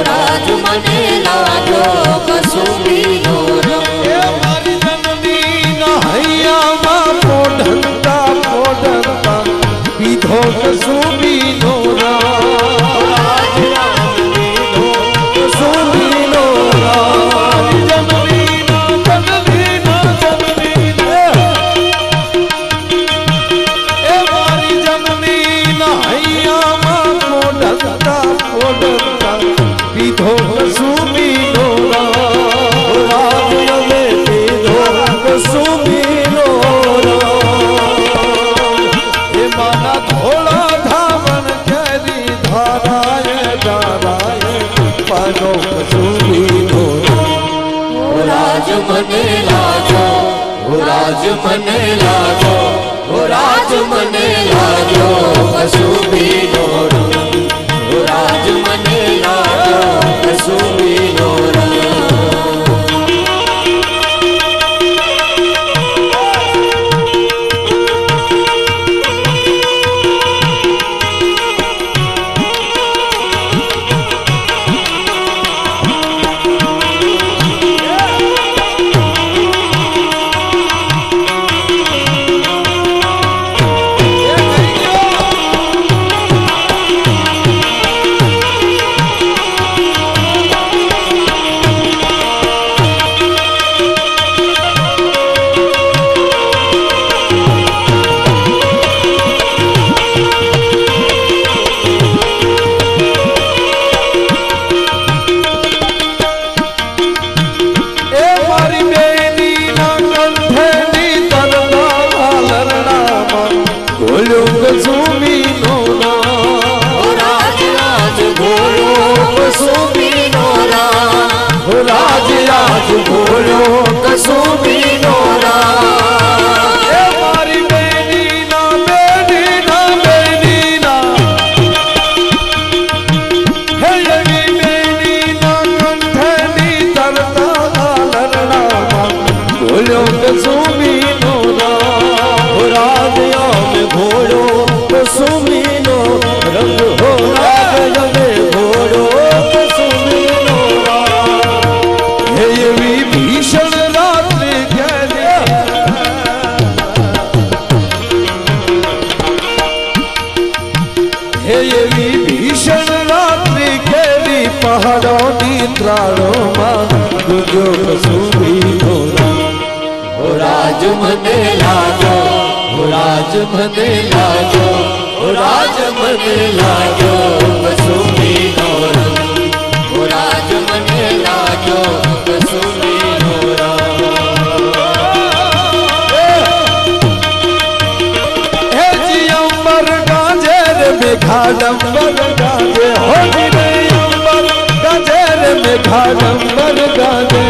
રાજ મને લાજો કસુબીનો રંગ મારી જનની ના હૈયામાં પોઢંતા પોઢંતા પીધો કસુબીનો પીધો કસુબીનો રાજ રાજ મને લાજો ઓ રાજ મને લાજો કસુંબીનો રંગ ઓ રાજ મને લાજો કસુંબીનો રંગ રાજ મને લાજો ઓ રાજ મને લાજો ઓ રાજ મને લાજો કસુંબીનો રંગ ઓ રાજ મને લાજો કસુંબીનો રંગ હે જી અંબર ગાજે રે મેઘાડંબર ગાજે હો જી રે અંબર ગાજે રે મેઘાડંબર ગાજે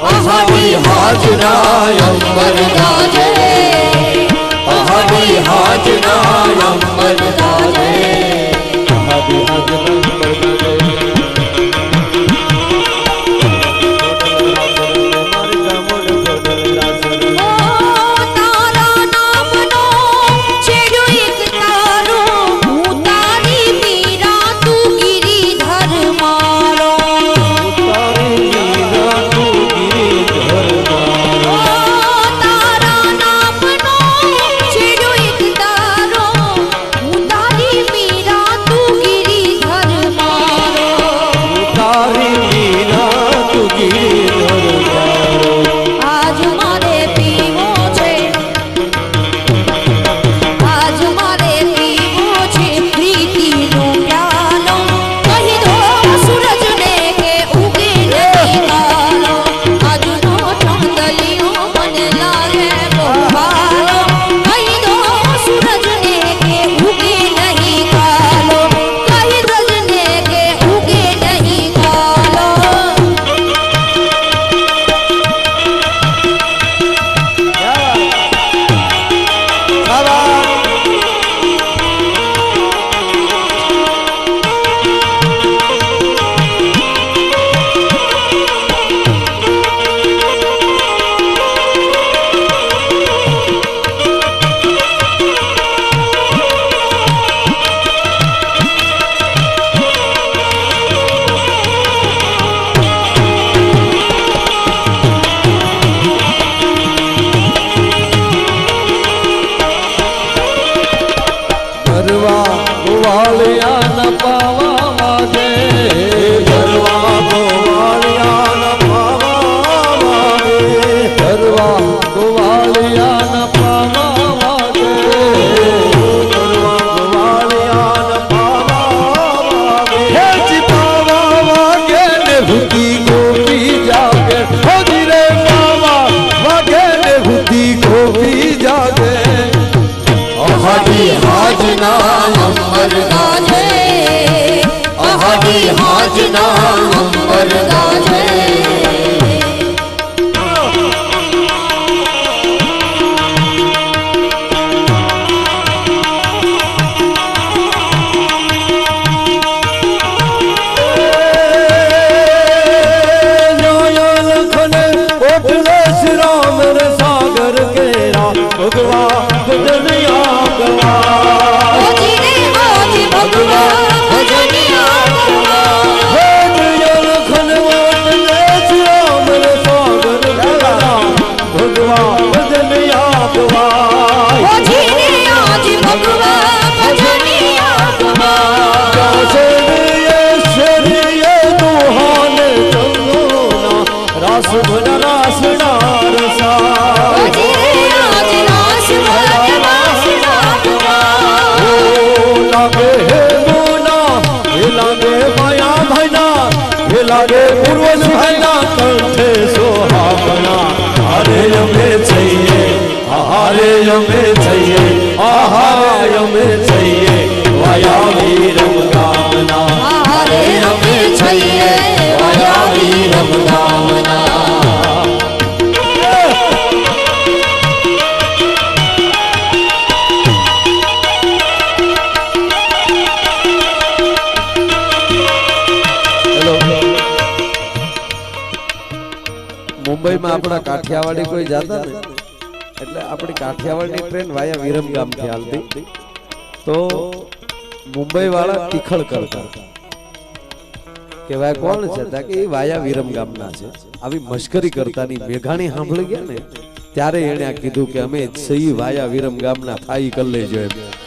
અહડી હાજરા અંબર ગાજે અહડી હાજરા અંબર ગાજે અહડી હાજરા અંબર ગાજે લાગે પૂર્વજ ભાઈના કંઠે સોહાવના હારે અમે જઈએ હારે અમે જઈએ હારે અમે જઈએ વાયા વીરમ ગામના હારે અમે જઈએ વાયા વીરમ ગામના મુંબઈમાં આપણા કાઠિયાવાડી કોઈ જાતા ને એટલે આપણી કાઠિયાવાડની ટ્રેન વાયા વિરમગામ થી હાલતી તો મુંબઈ વાળા તીખળ કરતા કે ભાઈ કોણ છે તા કે એ વાયા વિરમગામના છે આવી મશ્કરી કરતાની મેઘાણી સાંભળી ગયા ને ત્યારે એણે આ કીધું કે અમે સહી વાયા વિરમગામના થાઈ કરી લેજો એમ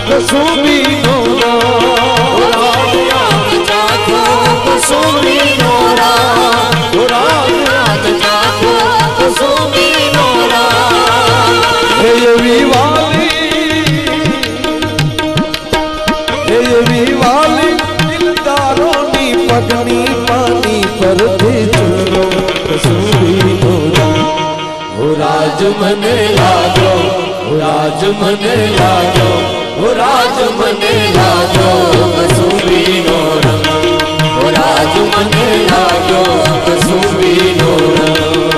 કસુબીનો દિલદારોની પગની પાની પરથી ચૂલો કસુબીનો રાજ મને લાજો રાજ મને લાજો રાજ મને લાજો કસુંબીનો રંગ રાજ મને લાજો કસુંબીનો રંગ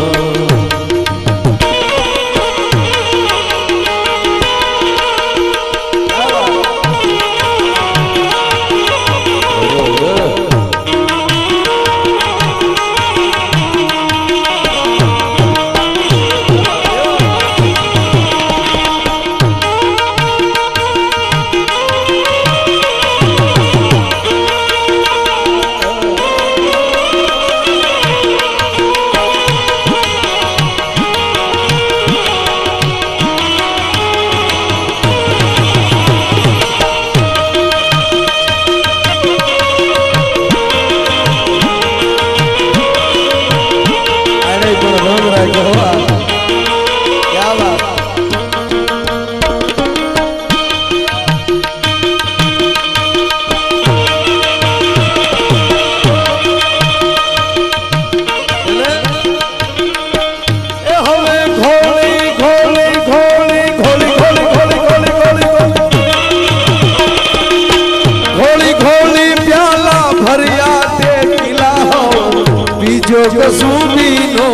કસુબીનો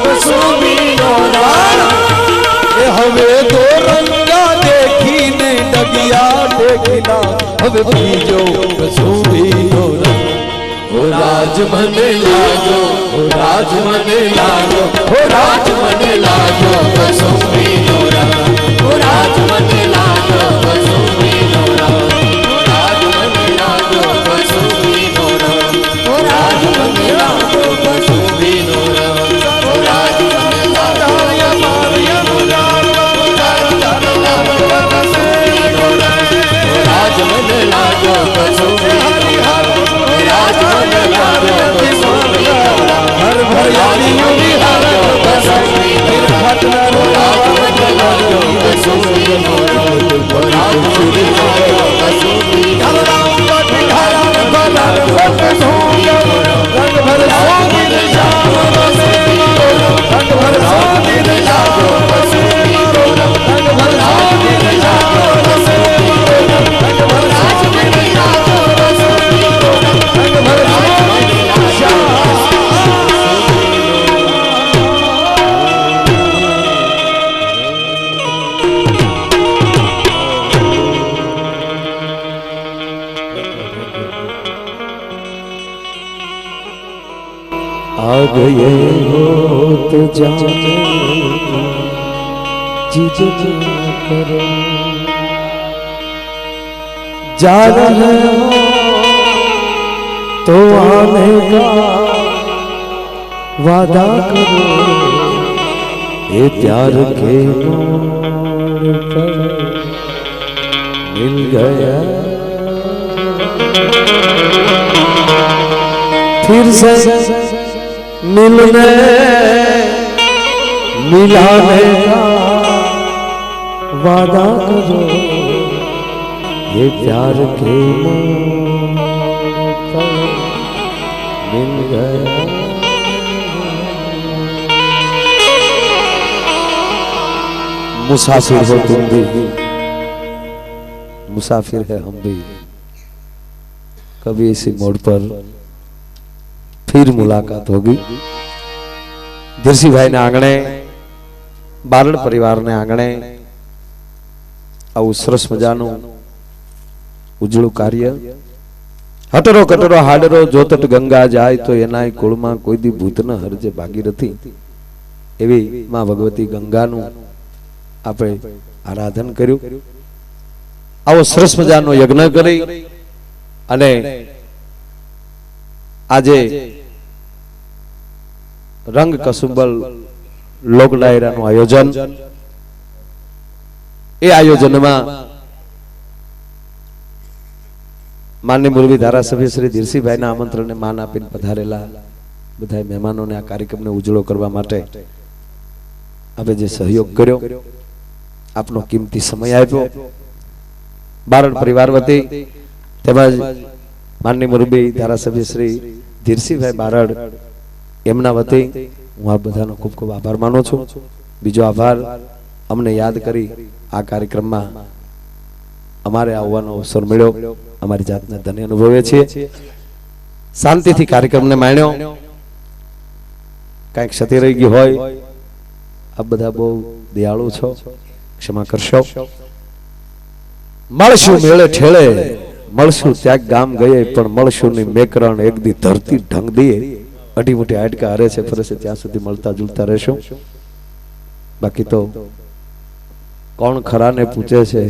કસુબીનો હવે તો રંગા દેખીને ડગિયા દેખીના હવે બીજો કસુબીનો રાજ મને લાજો રાજ મને લાજો રાજ મને લાજો કસુંબીનો રંગ રાજ મને લાજો કસુંબીનો રંગ રાજ મને લાજો કસુંબીનો રંગ રાજ મને લાજો કસુંબીનો રંગ રાજ મને લાજો રાજ મને લાજો કસુંબીનો રાજ મને લાજો હર ભરિયાની વિહાર કસુબીનો રાજ મને લાજો કસુબીનો રાજ મને લાજો કસુબીનો રંગ ભર गए हो तो जाने जिद न करो, जा रहे हो तो आने का वादा करो, ये प्यार के मोड़ पर मिल गया फिर से मिलने मिलाने का वादा करो, ये प्यार के मोड़ पर मिल गया। मुसाफिर हो तुम भी, मुसाफिर है हम भी, कभी इसी मोड़ पर फिर मुलाकात होगी। ધીરસીભાઈ ના આંગણે, બારડ પરિવારને આંગણે આવું સરસ મજાનું ઉજળું કાર્ય, હટરો કટરો હાડરો જોતટ ગંગા જાય તો એનાય કુળમાં કોઈ દી ભૂત ન હરજે ભાગીરથી, એવી માં ભગવતી ગંગાનું આપણે આરાધન કર્યું. આવો સરસ મજાનો યજ્ઞ કરી અને આજે રંગ કસુંબલ લોક ડાયરાનું આયોજન, એ આયોજનમાં માનનીય મુરબી ધારાસભ્ય શ્રી ધીરસીભાઈના આમંત્રણને માન આપીને પધારેલા બધા મહેમાનોને આ કાર્યક્રમને ઉજળો કરવા માટે આપણે જે સહયોગ કર્યો, આપનો કિંમતી સમય આપ્યો, બારડ પરિવાર વતી તેમજ માનનીય મુરબી ધારાસભ્ય શ્રી ધીરસીભાઈ બારડ એમના વતી હું આ બધાનો ખૂબ ખૂબ આભાર માનું છું. બીજો આભાર, અમને યાદ કરી આ કાર્યક્રમમાં અમારે આવવાનો અવસર મળ્યો, અમારી જાતને ધન્ય અનુભવીએ છીએ. શાંતિથી કાર્યક્રમને માણ્યો, કાંઈક ક્ષતિ રહી ગઈ હોય, આપ બધા બહુ દયાળુ છો, ક્ષમા કરશો. મળશું મેળે ઠેળે, મળશું ત્યાં ગામ ગયે, પણ મળશું ની મેકરણ એક દી ધરતી ઢંગ દઈએ. અઢી મોટી હાડકા હરે છે ફરે છે ત્યાં સુધી મળતા જુલતા રહેશું. બાકી તો કોણ ખરાને પૂછે છે,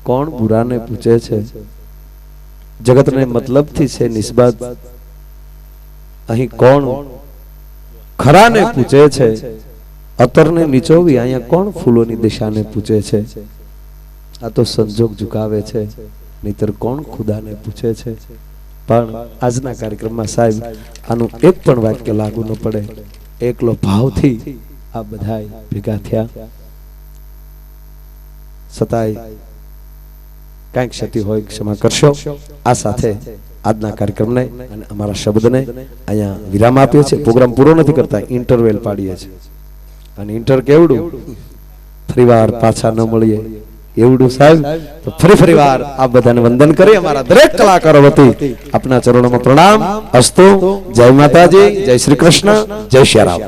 કોણ બુરાને પૂછે છે, જગતને મતલબથી છે નિસ્બત. અહીં કોણ ખરાને પૂછે છે, અતરને નીચોવી અહીંયા કોણ ફૂલોની દિશાને પૂછે છે. આ તો સંજોગ ઝુકાવે છે, નહીતર કોણ ખુદાને પૂછે છે. પણ આજના કાર્યક્રમમાં સાહેબ આનું એક પણ વાક્ય લાગુ ન પડે, એકલો ભાવથી આ બધા ભેગા થયા. છતાંય કાંઈક ક્ષતિ હોય ક્ષમા કરશો. આ સાથે આજના કાર્યક્રમને અને અમારા શબ્દને અહીંયા વિરામ આપીએ છીએ. પ્રોગ્રામ પૂરો નથી કરતા, ઇન્ટરવેલ પાડીએ છીએ. અને ઇન્ટર કેવડું, ફરીવાર પાછા ન મળીએ એવડું સાહેબ. તો ફરી વાર આપ બધાને વંદન કરી અમારા દરેક કલાકારો વતી આપના ચરણોમાં પ્રણામ. અસ્તુ. જય માતાજી, જય શ્રી કૃષ્ણ, જય શ્રી રામ.